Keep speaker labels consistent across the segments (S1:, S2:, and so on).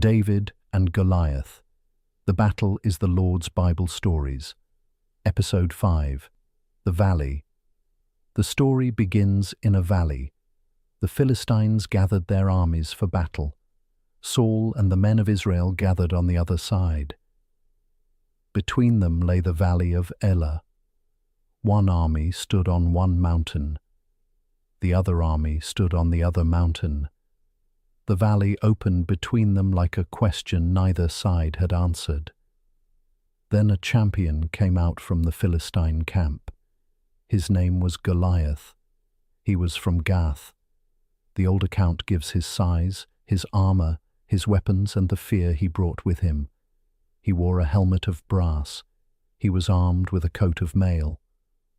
S1: David and Goliath. The Battle is the Lord's Bible Stories. Episode 5. The Valley. The story begins in a valley. The Philistines gathered their armies for battle. Saul and the men of Israel gathered on the other side. Between them lay the valley of Elah. One army stood on one mountain. The other army stood on the other mountain. The valley opened between them like a question neither side had answered. Then a champion came out from the Philistine camp. His name was Goliath. He was from Gath. The old account gives his size, his armor, his weapons, and the fear he brought with him. He wore a helmet of brass. He was armed with a coat of mail.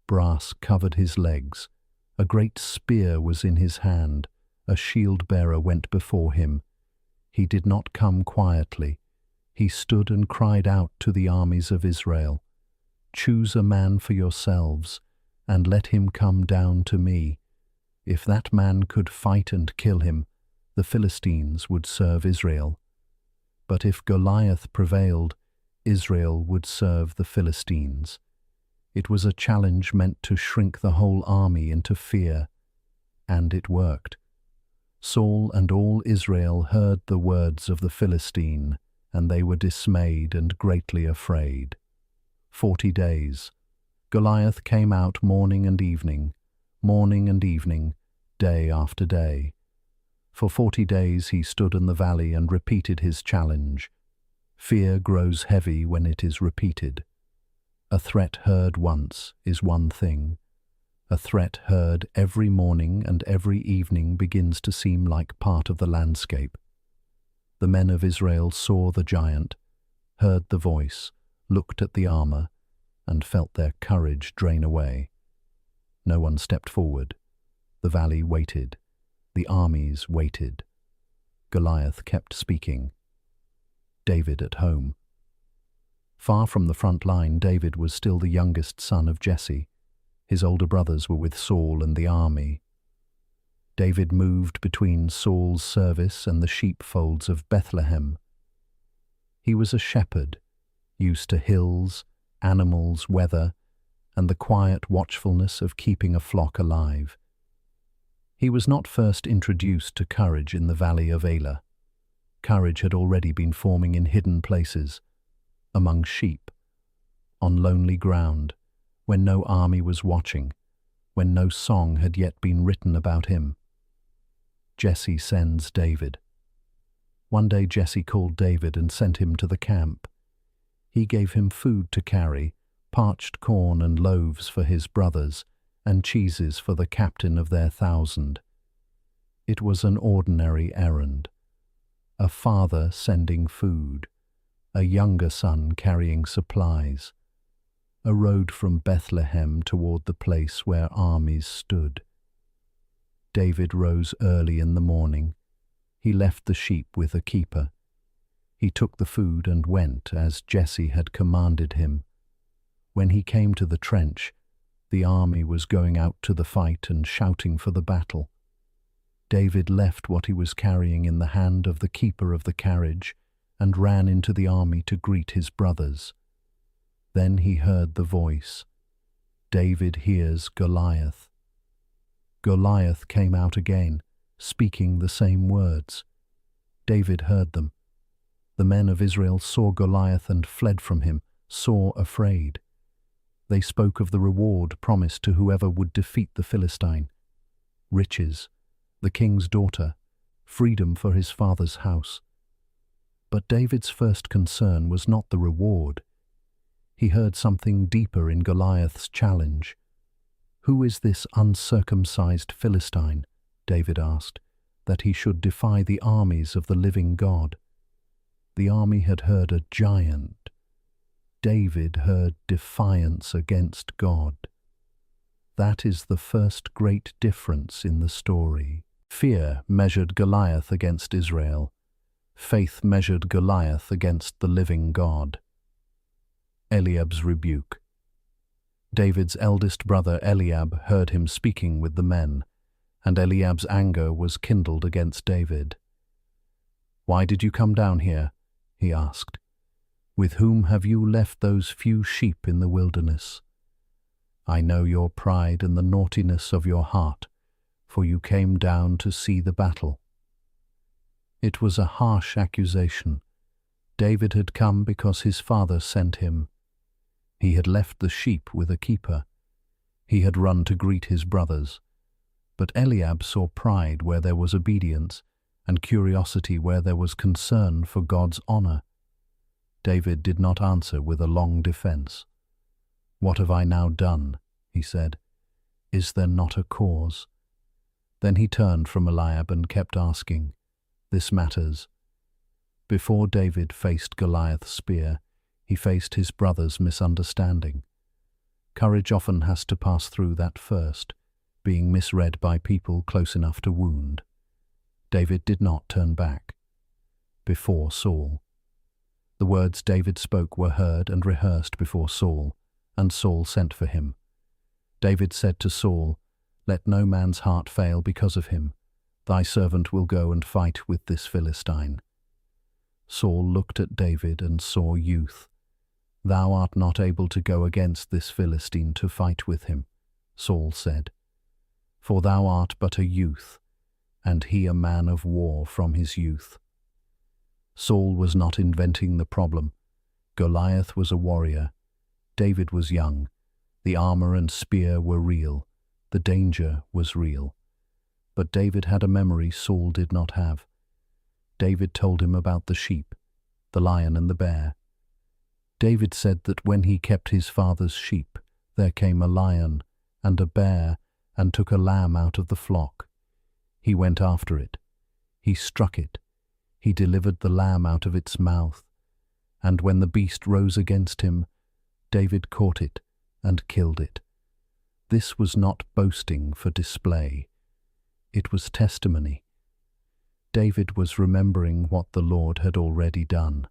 S1: Brass covered his legs. A great spear was in his hand. A shield-bearer went before him. He did not come quietly. He stood and cried out to the armies of Israel, "Choose a man for yourselves, and let him come down to me. If that man could fight and kill him, the Philistines would serve Israel. But if Goliath prevailed, Israel would serve the Philistines." It was a challenge meant to shrink the whole army into fear, and it worked. Saul and all Israel heard the words of the Philistine, and they were dismayed and greatly afraid. 40 days. Goliath came out morning and evening, day after day. For 40 days he stood in the valley and repeated his challenge. Fear grows heavy when it is repeated. A threat heard once is one thing. A threat heard every morning and every evening begins to seem like part of the landscape. The men of Israel saw the giant, heard the voice, looked at the armor, and felt their courage drain away. No one stepped forward. The valley waited. The armies waited. Goliath kept speaking. David at home. Far from the front line, David was still the youngest son of Jesse. His older brothers were with Saul and the army. David moved between Saul's service and the sheepfolds of Bethlehem. He was a shepherd, used to hills, animals, weather, and the quiet watchfulness of keeping a flock alive. He was not first introduced to courage in the valley of Elah. Courage had already been forming in hidden places, among sheep, on lonely ground, when no army was watching, when no song had yet been written about him. Jesse sends David. One day Jesse called David and sent him to the camp. He gave him food to carry, parched corn and loaves for his brothers, and cheeses for the captain of their 1,000. It was an ordinary errand. A father sending food, a younger son carrying supplies, a road from Bethlehem toward the place where armies stood. David rose early in the morning. He left the sheep with a keeper. He took the food and went as Jesse had commanded him. When he came to the trench, the army was going out to the fight and shouting for the battle. David left what he was carrying in the hand of the keeper of the carriage and ran into the army to greet his brothers. Then he heard the voice. David hears Goliath. Goliath came out again, speaking the same words. David heard them. The men of Israel saw Goliath and fled from him, sore afraid. They spoke of the reward promised to whoever would defeat the Philistine: riches, the king's daughter, freedom for his father's house. But David's first concern was not the reward. He heard something deeper in Goliath's challenge. "Who is this uncircumcised Philistine," David asked, "that he should defy the armies of the living God?" The army had heard a giant. David heard defiance against God. That is the first great difference in the story. Fear measured Goliath against Israel. Faith measured Goliath against the living God. Eliab's rebuke. David's eldest brother Eliab heard him speaking with the men, and Eliab's anger was kindled against David. "Why did you come down here?" he asked. "With whom have you left those few sheep in the wilderness? I know your pride and the naughtiness of your heart, for you came down to see the battle." It was a harsh accusation. David had come because his father sent him. He had left the sheep with a keeper. He had run to greet his brothers. But Eliab saw pride where there was obedience, and curiosity where there was concern for God's honor. David did not answer with a long defense. "What have I now done?" he said. "Is there not a cause?" Then he turned from Eliab and kept asking, "This matters." Before David faced Goliath's spear, he faced his brother's misunderstanding. Courage often has to pass through that first, being misread by people close enough to wound. David did not turn back. Before Saul. The words David spoke were heard and rehearsed before Saul, and Saul sent for him. David said to Saul, "Let no man's heart fail because of him. Thy servant will go and fight with this Philistine." Saul looked at David and saw youth. "Thou art not able to go against this Philistine to fight with him," Saul said, "for thou art but a youth, and he a man of war from his youth." Saul was not inventing the problem. Goliath was a warrior. David was young. The armor and spear were real. The danger was real. But David had a memory Saul did not have. David told him about the sheep, the lion and the bear. David said that when he kept his father's sheep, there came a lion and a bear and took a lamb out of the flock. He went after it. He struck it. He delivered the lamb out of its mouth. And when the beast rose against him, David caught it and killed it. This was not boasting for display. It was testimony. David was remembering what the Lord had already done.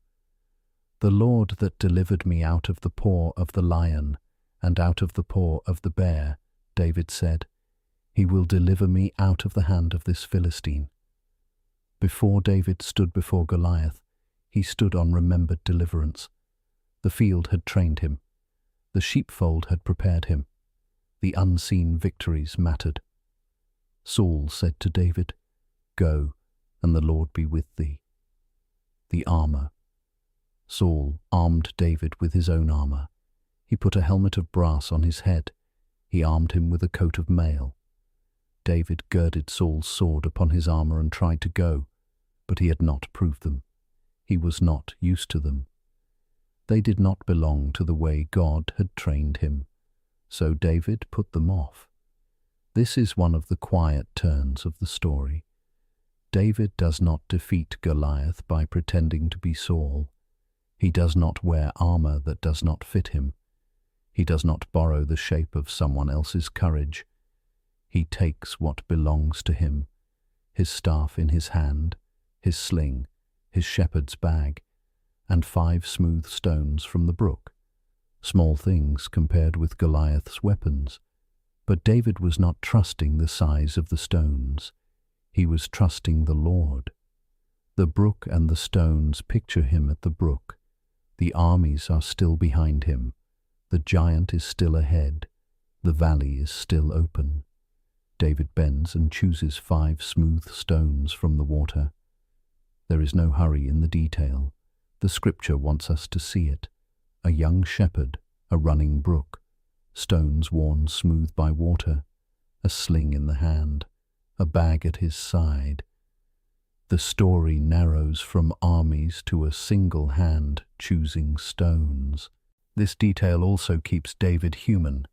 S1: "The Lord that delivered me out of the paw of the lion and out of the paw of the bear," David said, "he will deliver me out of the hand of this Philistine." Before David stood before Goliath, he stood on remembered deliverance. The field had trained him. The sheepfold had prepared him. The unseen victories mattered. Saul said to David, "Go, and the Lord be with thee." The armor. Saul armed David with his own armor. He put a helmet of brass on his head. He armed him with a coat of mail. David girded Saul's sword upon his armor and tried to go, but he had not proved them. He was not used to them. They did not belong to the way God had trained him, so David put them off. This is one of the quiet turns of the story. David does not defeat Goliath by pretending to be Saul. He does not wear armor that does not fit him. He does not borrow the shape of someone else's courage. He takes what belongs to him, his staff in his hand, his sling, his shepherd's bag, and 5 smooth stones from the brook. Small things compared with Goliath's weapons. But David was not trusting the size of the stones. He was trusting the Lord. The brook and the stones picture him at the brook. The armies are still behind him. The giant is still ahead. The valley is still open. David bends and chooses 5 smooth stones from the water. There is no hurry in the detail. The scripture wants us to see it. A young shepherd, a running brook, stones worn smooth by water, a sling in the hand, a bag at his side. The story narrows from armies to a single hand choosing stones. This detail also keeps David human.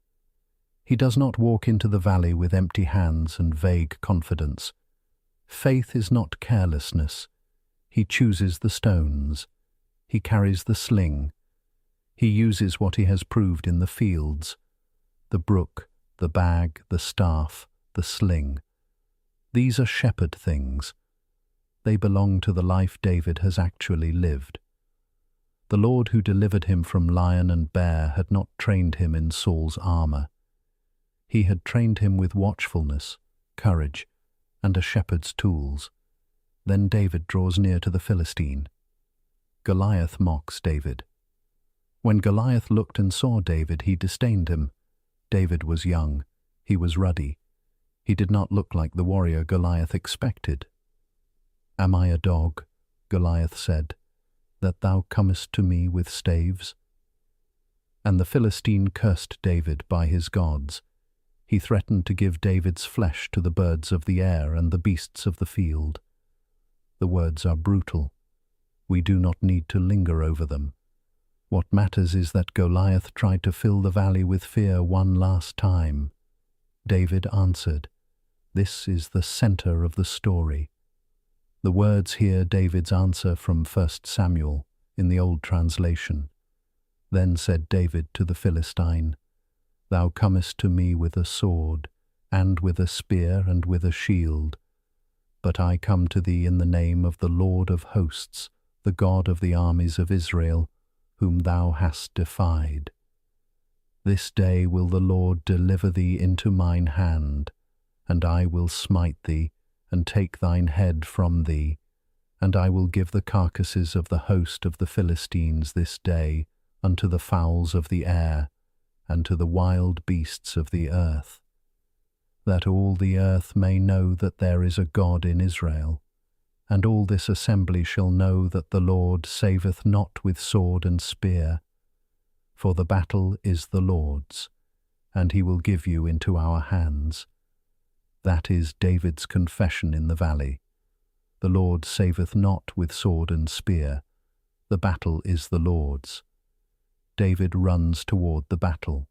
S1: He does not walk into the valley with empty hands and vague confidence. Faith is not carelessness. He chooses the stones. He carries the sling. He uses what he has proved in the fields. The brook, the bag, the staff, the sling. These are shepherd things. They belong to the life David has actually lived. The Lord who delivered him from lion and bear had not trained him in Saul's armor. He had trained him with watchfulness, courage, and a shepherd's tools. Then David draws near to the Philistine. Goliath mocks David. When Goliath looked and saw David, he disdained him. David was young. He was ruddy. He did not look like the warrior Goliath expected. "Am I a dog," Goliath said, "that thou comest to me with staves?" And the Philistine cursed David by his gods. He threatened to give David's flesh to the birds of the air and the beasts of the field. The words are brutal. We do not need to linger over them. What matters is that Goliath tried to fill the valley with fear one last time. David answered. This is the center of the story. The words hear David's answer from 1 Samuel in the Old Translation. Then said David to the Philistine, "Thou comest to me with a sword, and with a spear, and with a shield. But I come to thee in the name of the Lord of hosts, the God of the armies of Israel, whom thou hast defied. This day will the Lord deliver thee into mine hand, and I will smite thee, and take thine head from thee, and I will give the carcasses of the host of the Philistines this day unto the fowls of the air, and to the wild beasts of the earth, that all the earth may know that there is a God in Israel. And all this assembly shall know that the Lord saveth not with sword and spear, for the battle is the Lord's, and he will give you into our hands." That is David's confession in the valley. The Lord saveth not with sword and spear. The battle is the Lord's. David runs toward the battle.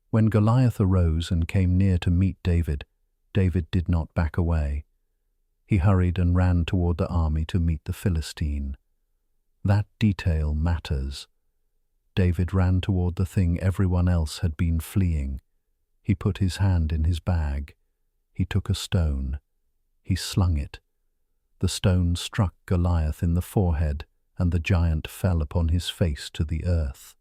S1: When Goliath arose and came near to meet David, David did not back away. He hurried and ran toward the army to meet the Philistine. That detail matters. David ran toward the thing everyone else had been fleeing. He put his hand in his bag. He took a stone. He slung it. The stone struck Goliath in the forehead, and the giant fell upon his face to the earth.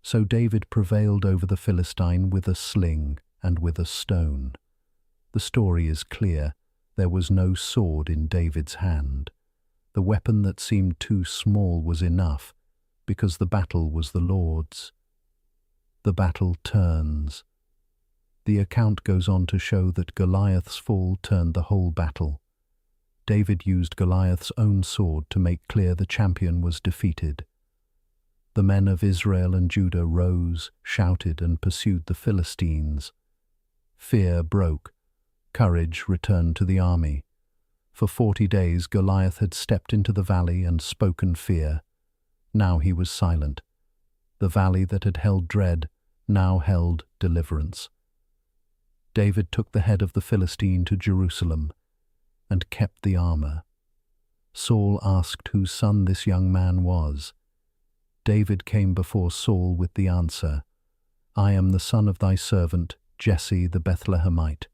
S1: So David prevailed over the Philistine with a sling and with a stone. The story is clear. There was no sword in David's hand. The weapon that seemed too small was enough, because the battle was the Lord's. The battle turns. The account goes on to show that Goliath's fall turned the whole battle. David used Goliath's own sword to make clear the champion was defeated. The men of Israel and Judah rose, shouted, and pursued the Philistines. Fear broke. Courage returned to the army. For 40 days Goliath had stepped into the valley and spoken fear. Now he was silent. The valley that had held dread now held deliverance. David took the head of the Philistine to Jerusalem and kept the armor. Saul asked whose son this young man was. David came before Saul with the answer, "I am the son of thy servant, Jesse the Bethlehemite."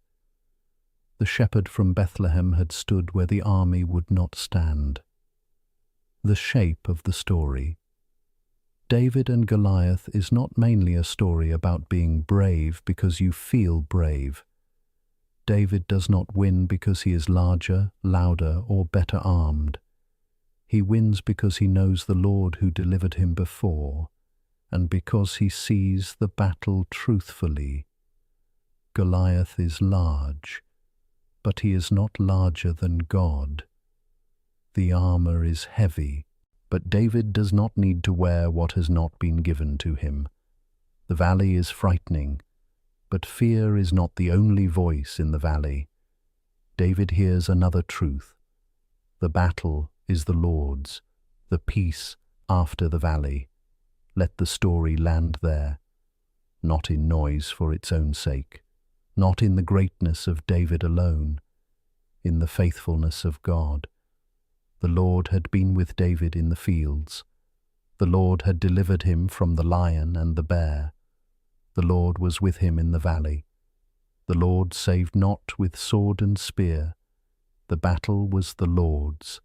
S1: The shepherd from Bethlehem had stood where the army would not stand. The shape of the story. David and Goliath is not mainly a story about being brave because you feel brave. David does not win because he is larger, louder, or better armed. He wins because he knows the Lord who delivered him before, and because he sees the battle truthfully. Goliath is large, but he is not larger than God. The armor is heavy, but David does not need to wear what has not been given to him. The valley is frightening, but fear is not the only voice in the valley. David hears another truth. The battle is the Lord's, the peace after the valley. Let the story land there, not in noise for its own sake, not in the greatness of David alone, in the faithfulness of God. The Lord had been with David in the fields. The Lord had delivered him from the lion and the bear. The Lord was with him in the valley. The Lord saved not with sword and spear. The battle was the Lord's.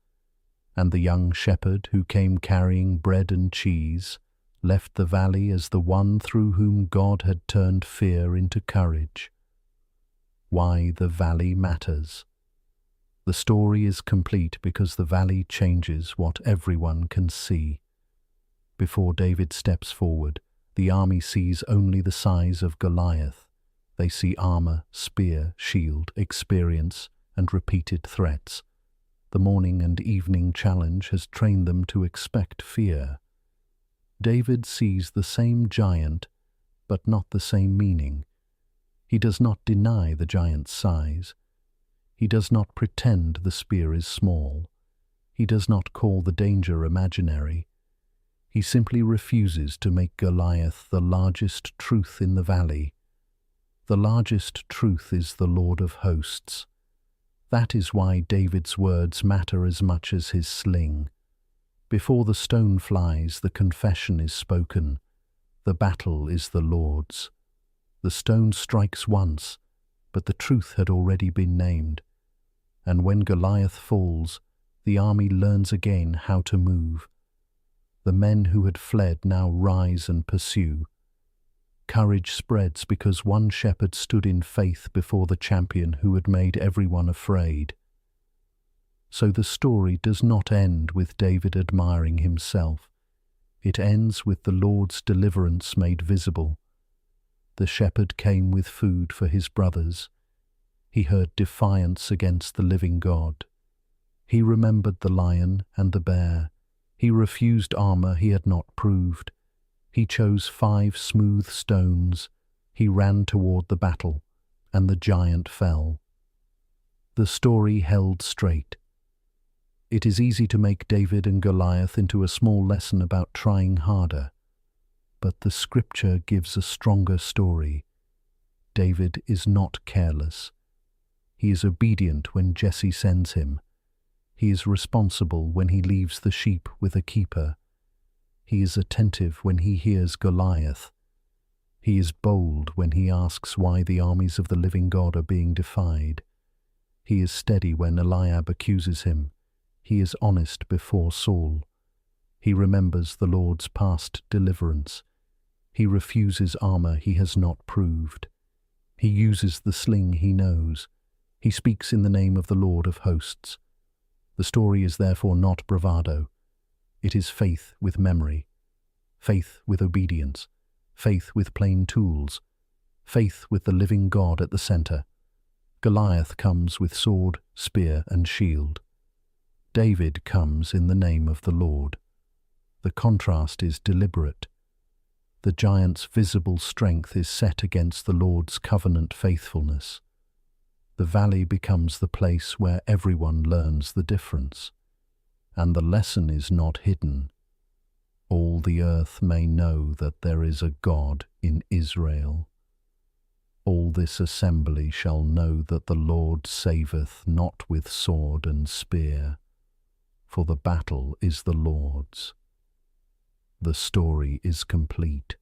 S1: And the young shepherd who came carrying bread and cheese left the valley as the one through whom God had turned fear into courage. Why the valley matters. The story is complete because the valley changes what everyone can see. Before David steps forward, the army sees only the size of Goliath. They see armor, spear, shield, experience, and repeated threats. The morning and evening challenge has trained them to expect fear. David sees the same giant, but not the same meaning. He does not deny the giant's size. He does not pretend the spear is small. He does not call the danger imaginary. He simply refuses to make Goliath the largest truth in the valley. The largest truth is the Lord of hosts. That is why David's words matter as much as his sling. Before the stone flies, the confession is spoken. The battle is the Lord's. The stone strikes once, but the truth had already been named. And when Goliath falls, the army learns again how to move. The men who had fled now rise and pursue. Courage spreads because one shepherd stood in faith before the champion who had made everyone afraid. So the story does not end with David admiring himself. It ends with the Lord's deliverance made visible. The shepherd came with food for his brothers. He heard defiance against the living God. He remembered the lion and the bear. He refused armor he had not proved. He chose 5 smooth stones. He ran toward the battle, and the giant fell. The story held straight. It is easy to make David and Goliath into a small lesson about trying harder, but the scripture gives a stronger story. David is not careless. He is obedient when Jesse sends him. He is responsible when he leaves the sheep with a keeper. He is attentive when he hears Goliath. He is bold when he asks why the armies of the living God are being defied. He is steady when Eliab accuses him. He is honest before Saul. He remembers the Lord's past deliverance. He refuses armor he has not proved. He uses the sling he knows. He speaks in the name of the Lord of hosts. The story is therefore not bravado. It is faith with memory, faith with obedience, faith with plain tools, faith with the living God at the center. Goliath comes with sword, spear, and shield. David comes in the name of the Lord. The contrast is deliberate. The giant's visible strength is set against the Lord's covenant faithfulness. The valley becomes the place where everyone learns the difference. And the lesson is not hidden. All the earth may know that there is a God in Israel. All this assembly shall know that the Lord saveth not with sword and spear, for the battle is the Lord's. The story is complete.